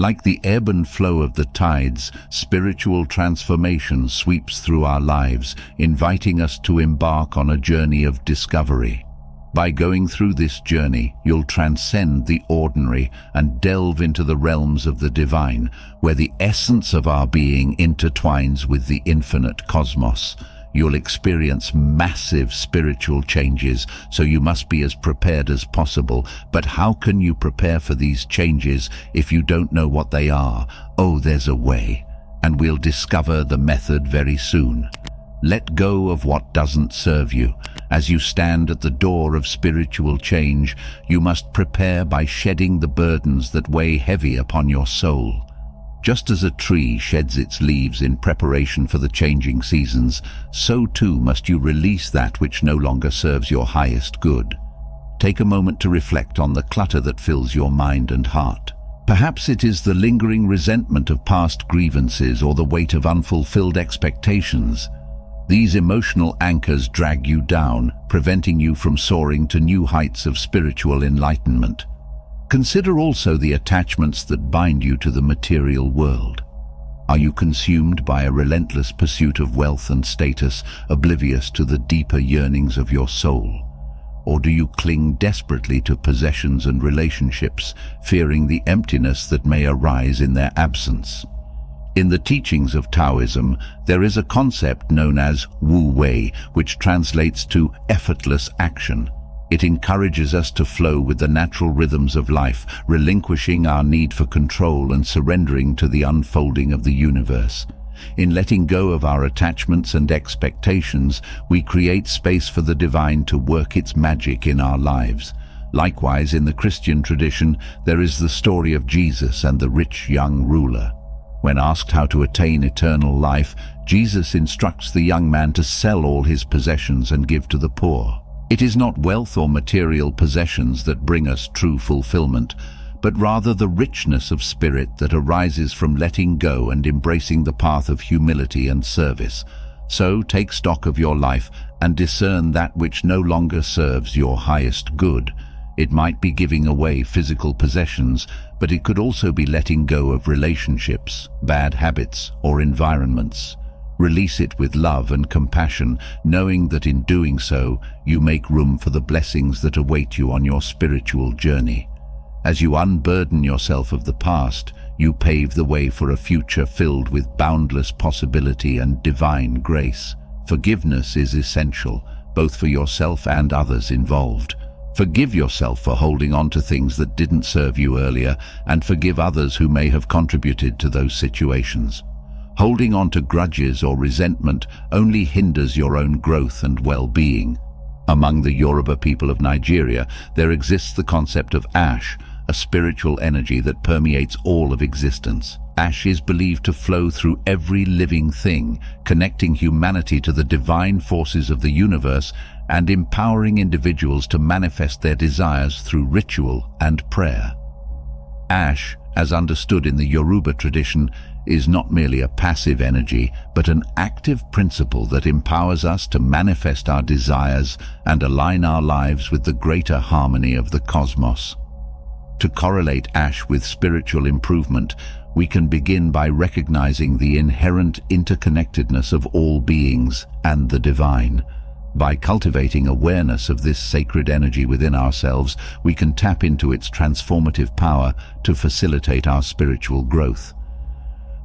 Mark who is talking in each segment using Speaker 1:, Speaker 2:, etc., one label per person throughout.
Speaker 1: Like the ebb and flow of the tides, spiritual transformation sweeps through our lives, inviting us to embark on a journey of discovery. By going through this journey, you'll transcend the ordinary and delve into the realms of the divine, where the essence of our being intertwines with the infinite cosmos. You'll experience massive spiritual changes, so you must be as prepared as possible. But how can you prepare for these changes if you don't know what they are? Oh, there's a way, and we'll discover the method very soon. Let go of what doesn't serve you. As you stand at the door of spiritual change, you must prepare by shedding the burdens that weigh heavy upon your soul. Just as a tree sheds its leaves in preparation for the changing seasons, so too must you release that which no longer serves your highest good. Take a moment to reflect on the clutter that fills your mind and heart. Perhaps it is the lingering resentment of past grievances or the weight of unfulfilled expectations. These emotional anchors drag you down, preventing you from soaring to new heights of spiritual enlightenment. Consider also the attachments that bind you to the material world. Are you consumed by a relentless pursuit of wealth and status, oblivious to the deeper yearnings of your soul? Or do you cling desperately to possessions and relationships, fearing the emptiness that may arise in their absence? In the teachings of Taoism, there is a concept known as Wu Wei, which translates to effortless action. It encourages us to flow with the natural rhythms of life, relinquishing our need for control and surrendering to the unfolding of the universe. In letting go of our attachments and expectations, we create space for the divine to work its magic in our lives. Likewise, in the Christian tradition, there is the story of Jesus and the rich young ruler. When asked how to attain eternal life, Jesus instructs the young man to sell all his possessions and give to the poor. It is not wealth or material possessions that bring us true fulfillment, but rather the richness of spirit that arises from letting go and embracing the path of humility and service. So take stock of your life and discern that which no longer serves your highest good. It might be giving away physical possessions, but it could also be letting go of relationships, bad habits, or environments. Release it with love and compassion, knowing that in doing so, you make room for the blessings that await you on your spiritual journey. As you unburden yourself of the past, you pave the way for a future filled with boundless possibility and divine grace. Forgiveness is essential, both for yourself and others involved. Forgive yourself for holding on to things that didn't serve you earlier, and forgive others who may have contributed to those situations. Holding on to grudges or resentment only hinders your own growth and well-being. Among the Yoruba people of Nigeria, there exists the concept of ash, a spiritual energy that permeates all of existence. Ash is believed to flow through every living thing, connecting humanity to the divine forces of the universe and empowering individuals to manifest their desires through ritual and prayer. Ash, as understood in the Yoruba tradition, is not merely a passive energy, but an active principle that empowers us to manifest our desires and align our lives with the greater harmony of the cosmos. To correlate ash with spiritual improvement, we can begin by recognizing the inherent interconnectedness of all beings and the divine. By cultivating awareness of this sacred energy within ourselves, we can tap into its transformative power to facilitate our spiritual growth.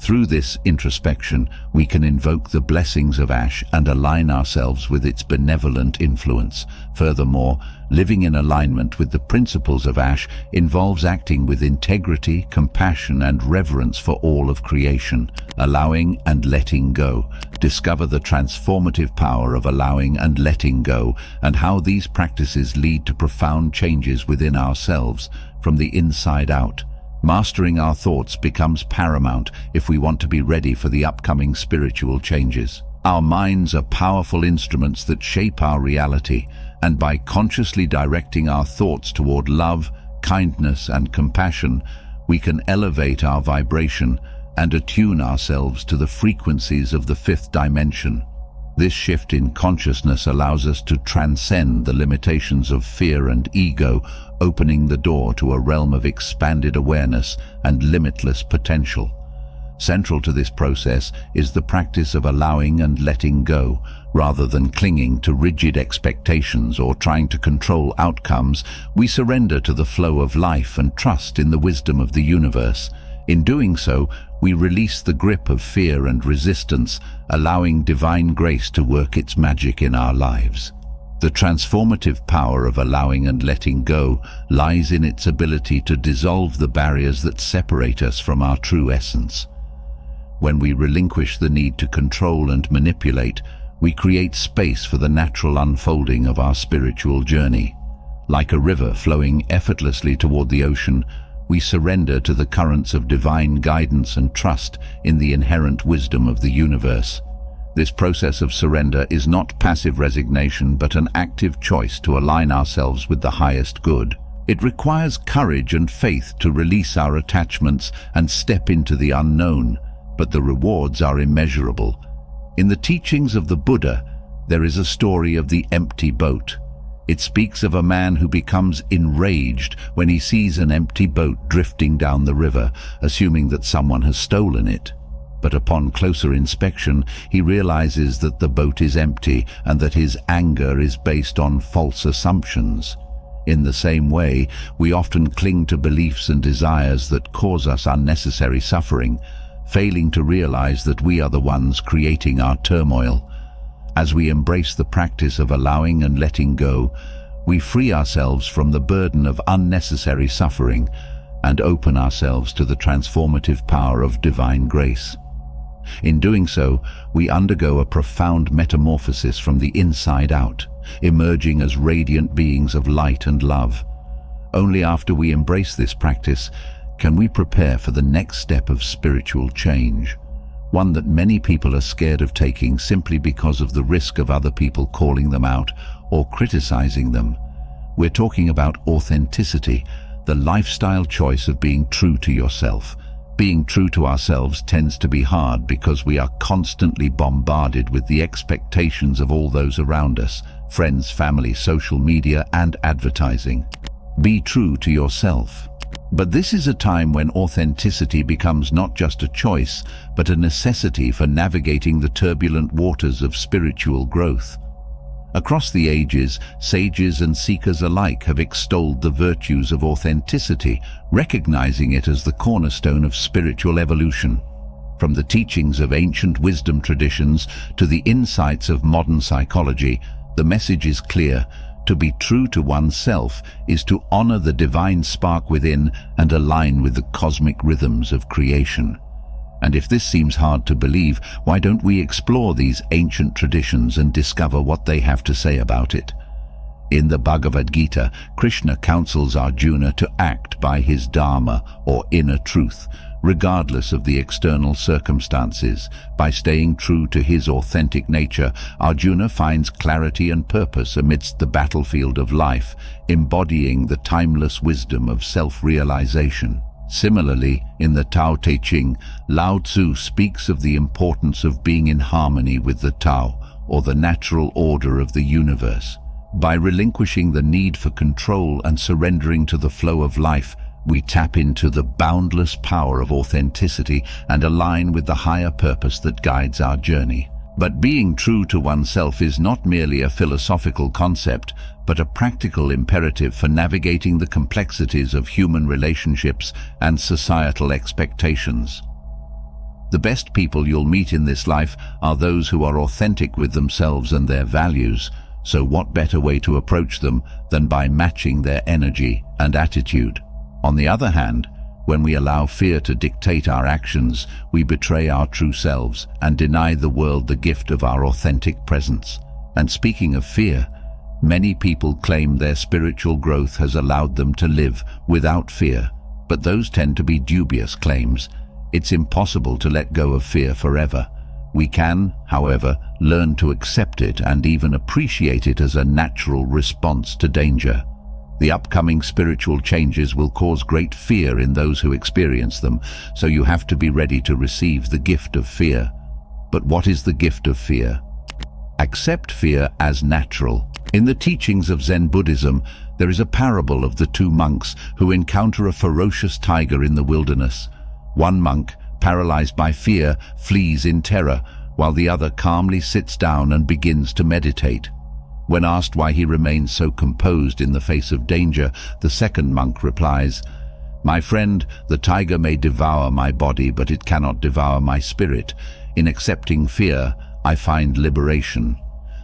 Speaker 1: Through this introspection, we can invoke the blessings of ash and align ourselves with its benevolent influence. Furthermore, living in alignment with the principles of ash involves acting with integrity, compassion, and reverence for all of creation. Allowing and letting go. Discover the transformative power of allowing and letting go, and how these practices lead to profound changes within ourselves from the inside out. Mastering our thoughts becomes paramount if we want to be ready for the upcoming spiritual changes. Our minds are powerful instruments that shape our reality, and by consciously directing our thoughts toward love, kindness, and compassion, we can elevate our vibration and attune ourselves to the frequencies of the fifth dimension. This shift in consciousness allows us to transcend the limitations of fear and ego, opening the door to a realm of expanded awareness and limitless potential. Central to this process is the practice of allowing and letting go, rather than clinging to rigid expectations or trying to control outcomes. We surrender to the flow of life and trust in the wisdom of the universe. In doing so, we release the grip of fear and resistance, allowing divine grace to work its magic in our lives. The transformative power of allowing and letting go lies in its ability to dissolve the barriers that separate us from our true essence. When we relinquish the need to control and manipulate, we create space for the natural unfolding of our spiritual journey. Like a river flowing effortlessly toward the ocean, we surrender to the currents of divine guidance and trust in the inherent wisdom of the universe. This process of surrender is not passive resignation, but an active choice to align ourselves with the highest good. It requires courage and faith to release our attachments and step into the unknown, but the rewards are immeasurable. In the teachings of the Buddha, there is a story of the empty boat. It speaks of a man who becomes enraged when he sees an empty boat drifting down the river, assuming that someone has stolen it. But upon closer inspection, he realizes that the boat is empty and that his anger is based on false assumptions. In the same way, we often cling to beliefs and desires that cause us unnecessary suffering, failing to realize that we are the ones creating our turmoil. As we embrace the practice of allowing and letting go, we free ourselves from the burden of unnecessary suffering and open ourselves to the transformative power of divine grace. In doing so, we undergo a profound metamorphosis from the inside out, emerging as radiant beings of light and love. Only after we embrace this practice can we prepare for the next step of spiritual change, one that many people are scared of taking simply because of the risk of other people calling them out or criticizing them. We're talking about authenticity, the lifestyle choice of being true to yourself. Being true to ourselves tends to be hard because we are constantly bombarded with the expectations of all those around us, friends, family, social media, and advertising. Be true to yourself. But this is a time when authenticity becomes not just a choice, but a necessity for navigating the turbulent waters of spiritual growth. Across the ages, sages and seekers alike have extolled the virtues of authenticity, recognizing it as the cornerstone of spiritual evolution. From the teachings of ancient wisdom traditions to the insights of modern psychology, the message is clear. To be true to oneself is to honor the divine spark within and align with the cosmic rhythms of creation. And if this seems hard to believe, why don't we explore these ancient traditions and discover what they have to say about it? In the Bhagavad Gita, Krishna counsels Arjuna to act by his dharma, or inner truth, regardless of the external circumstances. By staying true to his authentic nature, Arjuna finds clarity and purpose amidst the battlefield of life, embodying the timeless wisdom of self-realization. Similarly, in the Tao Te Ching, Lao Tzu speaks of the importance of being in harmony with the Tao, or the natural order of the universe. By relinquishing the need for control and surrendering to the flow of life, we tap into the boundless power of authenticity and align with the higher purpose that guides our journey. But being true to oneself is not merely a philosophical concept, but a practical imperative for navigating the complexities of human relationships and societal expectations. The best people you'll meet in this life are those who are authentic with themselves and their values, so what better way to approach them than by matching their energy and attitude? On the other hand, when we allow fear to dictate our actions, we betray our true selves and deny the world the gift of our authentic presence. And speaking of fear, many people claim their spiritual growth has allowed them to live without fear, but those tend to be dubious claims. It's impossible to let go of fear forever. We can, however, learn to accept it and even appreciate it as a natural response to danger. The upcoming spiritual changes will cause great fear in those who experience them, so you have to be ready to receive the gift of fear. But what is the gift of fear? Accept fear as natural. In the teachings of Zen Buddhism, There is a parable of the two monks who encounter a ferocious tiger in the wilderness. One monk, paralyzed by fear, flees in terror, while the other calmly sits down and begins to meditate. When asked why he remains so composed in the face of danger, the second monk replies, "My friend, the tiger may devour my body, but it cannot devour my spirit. In accepting fear, I find liberation."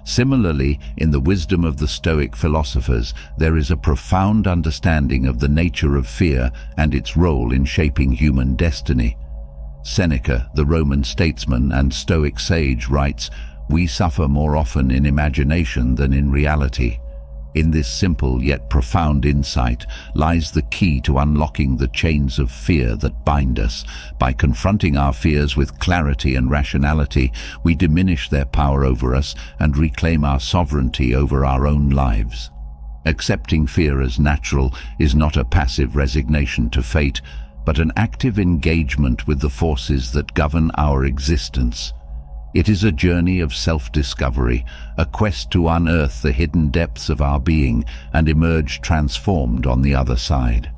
Speaker 1: Similarly, in the wisdom of the Stoic philosophers, there is a profound understanding of the nature of fear and its role in shaping human destiny. Seneca, the Roman statesman and Stoic sage, writes, "We suffer more often in imagination than in reality." In this simple yet profound insight lies the key to unlocking the chains of fear that bind us. By confronting our fears with clarity and rationality, we diminish their power over us and reclaim our sovereignty over our own lives. Accepting fear as natural is not a passive resignation to fate, but an active engagement with the forces that govern our existence. It is a journey of self-discovery, a quest to unearth the hidden depths of our being and emerge transformed on the other side.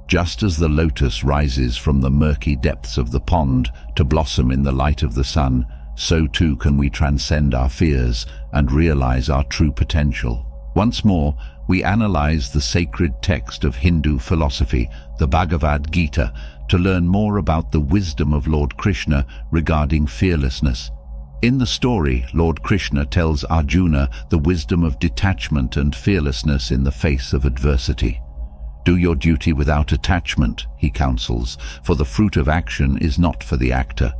Speaker 1: Just as the lotus rises from the murky depths of the pond to blossom in the light of the sun, so too can we transcend our fears and realize our true potential. Once more, we analyze the sacred text of Hindu philosophy, the Bhagavad Gita, to learn more about the wisdom of Lord Krishna regarding fearlessness. In the story, Lord Krishna tells Arjuna the wisdom of detachment and fearlessness in the face of adversity. "Do your duty without attachment," he counsels, "for the fruit of action is not for the actor."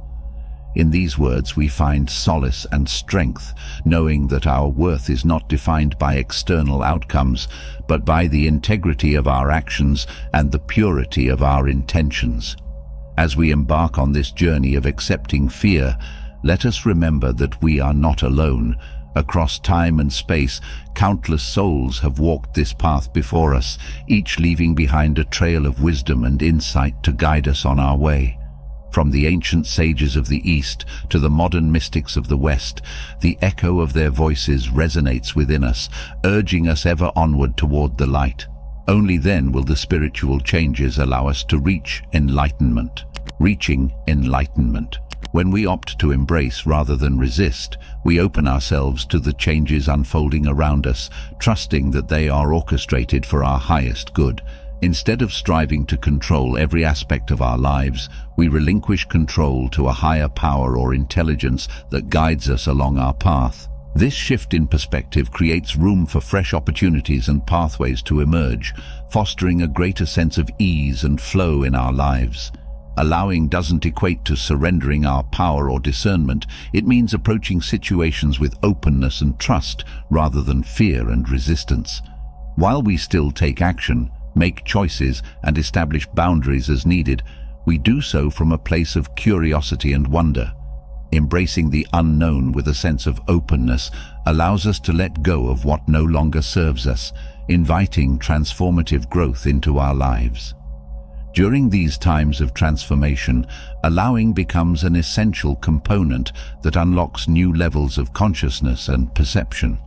Speaker 1: In these words we find solace and strength, knowing that our worth is not defined by external outcomes, but by the integrity of our actions and the purity of our intentions. As we embark on this journey of accepting fear, let us remember that we are not alone. Across time and space, countless souls have walked this path before us, each leaving behind a trail of wisdom and insight to guide us on our way. From the ancient sages of the East to the modern mystics of the West, the echo of their voices resonates within us, urging us ever onward toward the light. Only then will the spiritual changes allow us to reach enlightenment. Reaching enlightenment. When we opt to embrace rather than resist, we open ourselves to the changes unfolding around us, trusting that they are orchestrated for our highest good. Instead of striving to control every aspect of our lives, we relinquish control to a higher power or intelligence that guides us along our path. This shift in perspective creates room for fresh opportunities and pathways to emerge, fostering a greater sense of ease and flow in our lives. Allowing doesn't equate to surrendering our power or discernment. It means approaching situations with openness and trust rather than fear and resistance. While we still take action, make choices, and establish boundaries as needed, we do so from a place of curiosity and wonder. Embracing the unknown with a sense of openness allows us to let go of what no longer serves us, inviting transformative growth into our lives. During these times of transformation, allowing becomes an essential component that unlocks new levels of consciousness and perception.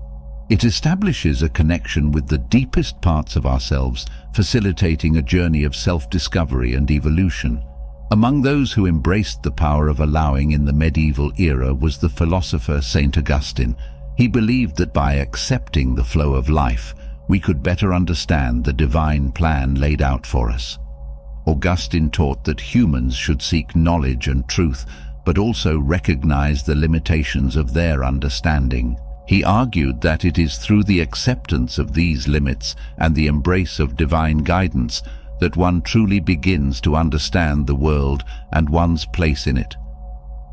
Speaker 1: It establishes a connection with the deepest parts of ourselves, facilitating a journey of self-discovery and evolution. Among those who embraced the power of allowing in the medieval era was the philosopher Saint Augustine. He believed that by accepting the flow of life, we could better understand the divine plan laid out for us. Augustine taught that humans should seek knowledge and truth, but also recognize the limitations of their understanding. He argued that it is through the acceptance of these limits and the embrace of divine guidance that one truly begins to understand the world and one's place in it.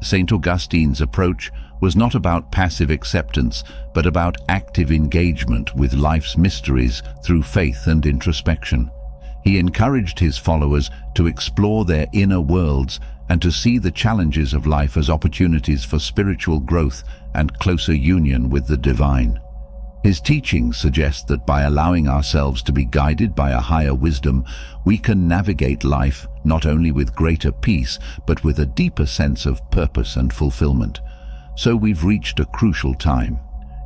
Speaker 1: St. Augustine's approach was not about passive acceptance, but about active engagement with life's mysteries through faith and introspection. He encouraged his followers to explore their inner worlds and to see the challenges of life as opportunities for spiritual growth and closer union with the divine. His teachings suggest that by allowing ourselves to be guided by a higher wisdom, we can navigate life not only with greater peace, but with a deeper sense of purpose and fulfillment. So we've reached a crucial time.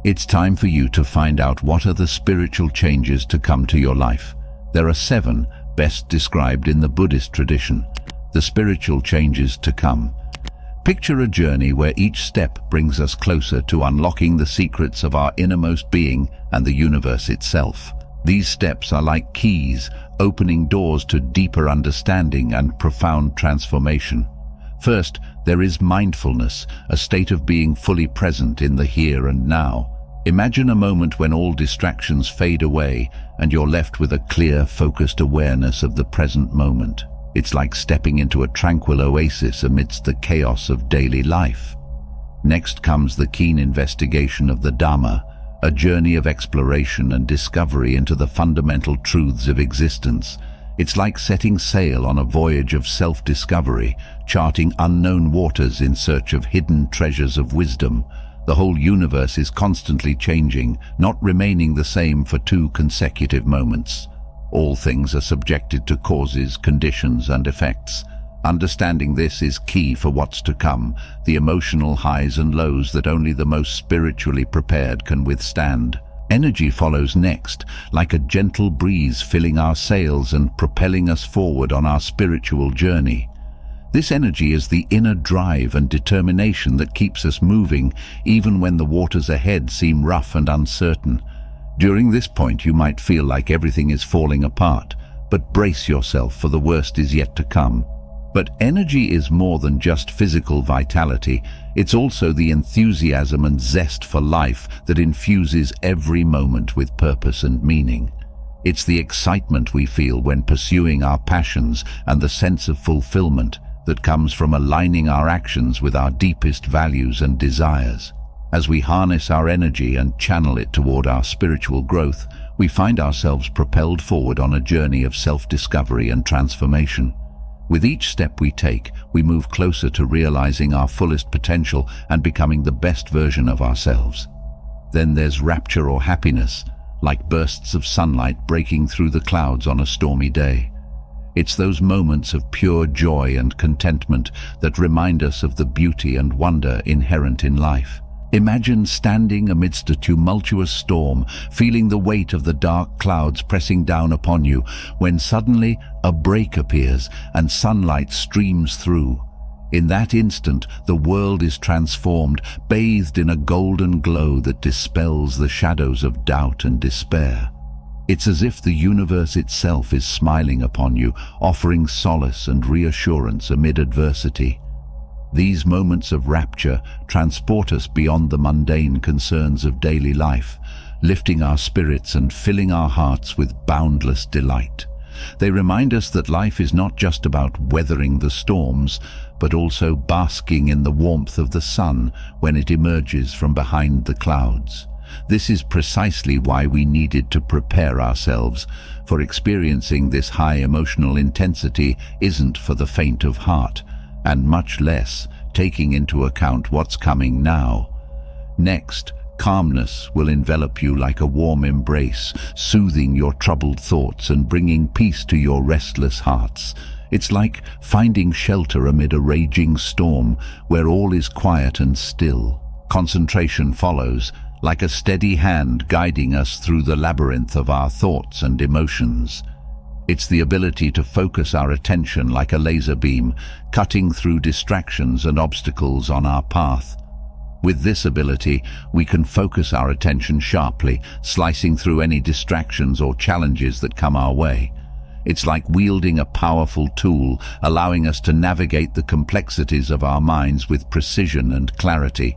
Speaker 1: It's time for you to find out what are the spiritual changes to come to your life. There are 7, best described in the Buddhist tradition, the spiritual changes to come. Picture a journey where each step brings us closer to unlocking the secrets of our innermost being and the universe itself. These steps are like keys, opening doors to deeper understanding and profound transformation. First, there is mindfulness, a state of being fully present in the here and now. Imagine a moment when all distractions fade away and you're left with a clear, focused awareness of the present moment. It's like stepping into a tranquil oasis amidst the chaos of daily life. Next comes the keen investigation of the Dhamma, a journey of exploration and discovery into the fundamental truths of existence. It's like setting sail on a voyage of self-discovery, charting unknown waters in search of hidden treasures of wisdom. The whole universe is constantly changing, not remaining the same for 2 consecutive moments. All things are subjected to causes, conditions, and effects. Understanding this is key for what's to come, the emotional highs and lows that only the most spiritually prepared can withstand. Energy follows next, like a gentle breeze filling our sails and propelling us forward on our spiritual journey. This energy is the inner drive and determination that keeps us moving, even when the waters ahead seem rough and uncertain. During this point, you might feel like everything is falling apart, but brace yourself, for the worst is yet to come. But energy is more than just physical vitality. It's also the enthusiasm and zest for life that infuses every moment with purpose and meaning. It's the excitement we feel when pursuing our passions and the sense of fulfillment that comes from aligning our actions with our deepest values and desires. As we harness our energy and channel it toward our spiritual growth, we find ourselves propelled forward on a journey of self-discovery and transformation. With each step we take, we move closer to realizing our fullest potential and becoming the best version of ourselves. Then there's rapture or happiness, like bursts of sunlight breaking through the clouds on a stormy day. It's those moments of pure joy and contentment that remind us of the beauty and wonder inherent in life. Imagine standing amidst a tumultuous storm, feeling the weight of the dark clouds pressing down upon you, when suddenly a break appears and sunlight streams through. In that instant, the world is transformed, bathed in a golden glow that dispels the shadows of doubt and despair. It's as if the universe itself is smiling upon you, offering solace and reassurance amid adversity. These moments of rapture transport us beyond the mundane concerns of daily life, lifting our spirits and filling our hearts with boundless delight. They remind us that life is not just about weathering the storms, but also basking in the warmth of the sun when it emerges from behind the clouds. This is precisely why we needed to prepare ourselves, for experiencing this high emotional intensity isn't for the faint of heart, and much less taking into account what's coming now. Next, calmness will envelop you like a warm embrace, soothing your troubled thoughts and bringing peace to your restless hearts. It's like finding shelter amid a raging storm where all is quiet and still. Concentration follows, like a steady hand guiding us through the labyrinth of our thoughts and emotions. It's the ability to focus our attention like a laser beam, cutting through distractions and obstacles on our path. With this ability, we can focus our attention sharply, slicing through any distractions or challenges that come our way. It's like wielding a powerful tool, allowing us to navigate the complexities of our minds with precision and clarity.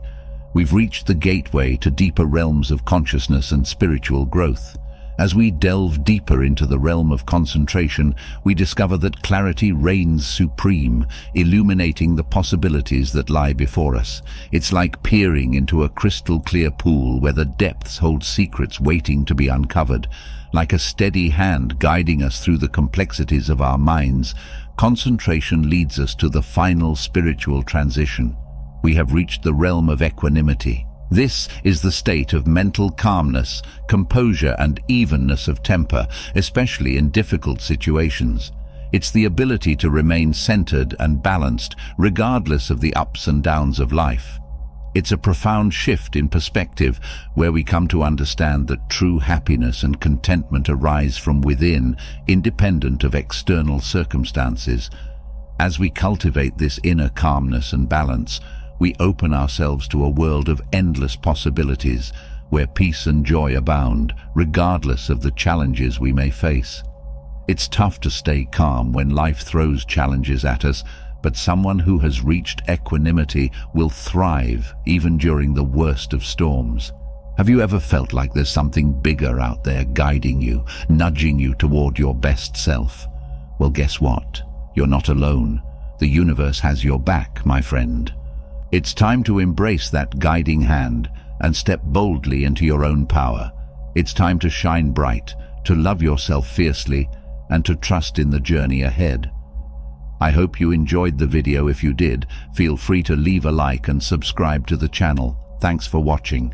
Speaker 1: We've reached the gateway to deeper realms of consciousness and spiritual growth. As we delve deeper into the realm of concentration, we discover that clarity reigns supreme, illuminating the possibilities that lie before us. It's like peering into a crystal-clear pool where the depths hold secrets waiting to be uncovered. Like a steady hand guiding us through the complexities of our minds, concentration leads us to the final spiritual transition. We have reached the realm of equanimity. This is the state of mental calmness, composure, and evenness of temper, especially in difficult situations. It's the ability to remain centered and balanced, regardless of the ups and downs of life. It's a profound shift in perspective where we come to understand that true happiness and contentment arise from within, independent of external circumstances. As we cultivate this inner calmness and balance, we open ourselves to a world of endless possibilities where peace and joy abound, regardless of the challenges we may face. It's tough to stay calm when life throws challenges at us, but someone who has reached equanimity will thrive even during the worst of storms. Have you ever felt like there's something bigger out there guiding you, nudging you toward your best self? Well, guess what? You're not alone. The universe has your back, my friend. It's time to embrace that guiding hand and step boldly into your own power. It's time to shine bright, to love yourself fiercely, and to trust in the journey ahead. I hope you enjoyed the video. If you did, feel free to leave a like and subscribe to the channel. Thanks for watching.